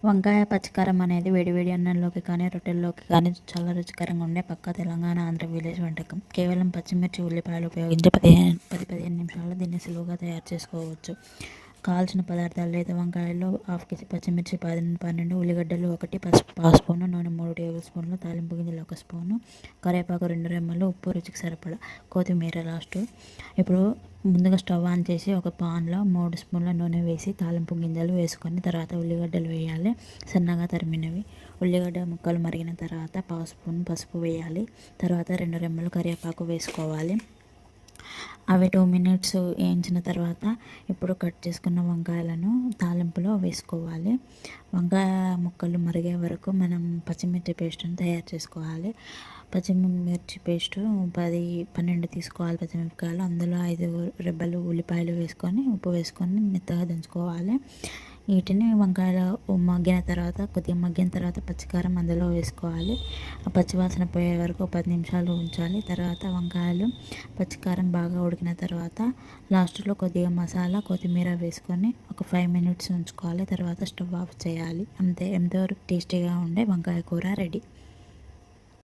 వంకాయ పచ్చికారం అనేది వేడివేడి అన్నంలోకి కానీ రొట్టెల్లోకి కానీ చాలా రుచికరంగా ఉండే పక్కా తెలంగాణ ఆంధ్ర విలేజ్ వంటకం. కేవలం పచ్చిమిర్చి ఉల్లిపాయలు ఉపయోగించి 10-15 నిమిషాల్లో దీన్ని సులువుగా తయారు చేసుకోవచ్చు. కావాల్సిన పదార్థాలు: లేత వంకాయలు హాఫ్ కేజీ, పచ్చిమిర్చి 10-12, ఉల్లిగడ్డలు 1, పసుపు పావు స్పూను, నూనె 3 టేబుల్ స్పూన్లు, తాలింపు గింజలు 1 స్పూను, కరివేపాకు 2 రెమ్మలు, ఉప్పు రుచికి సరిపడా, కొత్తిమీర లాస్ట్. ఇప్పుడు ముందుగా స్టవ్ ఆన్ చేసి ఒక పాన్లో 3 స్పూన్ల నూనె వేసి తాలింపు గింజలు వేసుకొని తర్వాత ఉల్లిగడ్డలు వేయాలి, సన్నగా తరిమినవి. ఉల్లిగడ్డ ముక్కలు మరిగిన తర్వాత పావు స్పూన్ పసుపు వేయాలి, తర్వాత 2 రెమ్మలు కరివేపాకు వేసుకోవాలి. అవి 2 మినిట్స్ వేయించిన తర్వాత ఇప్పుడు కట్ చేసుకున్న వంకాయలను తాలింపులో వేసుకోవాలి. వంకాయ ముక్కలు మరిగే వరకు మనం పచ్చిమిర్చి పేస్ట్ని తయారు చేసుకోవాలి. పచ్చిమిర్చి పేస్టు 10-12 తీసుకోవాలి పచ్చిమిరపకాయలు. అందులో 5 రెబ్బలు ఉల్లిపాయలు వేసుకొని ఉప్పు వేసుకొని మెత్తగా దంచుకోవాలి. వీటిని వంకాయలు మగ్గిన తర్వాత కొద్దిగా మగ్గిన తర్వాత పచ్చికారం అందులో వేసుకోవాలి. ఆ పచ్చివాసన పోయే వరకు 10 నిమిషాలు ఉంచాలి. తర్వాత వంకాయలు పచ్చికారం బాగా ఉడికిన తర్వాత లాస్ట్లో కొద్దిగా మసాలా కొత్తిమీర వేసుకొని ఒక 5 మినిట్స్ ఉంచుకోవాలి. తర్వాత స్టవ్ ఆఫ్ చేయాలి. అంతే, ఎంతో టేస్టీగా ఉండే వంకాయ కూర రెడీ.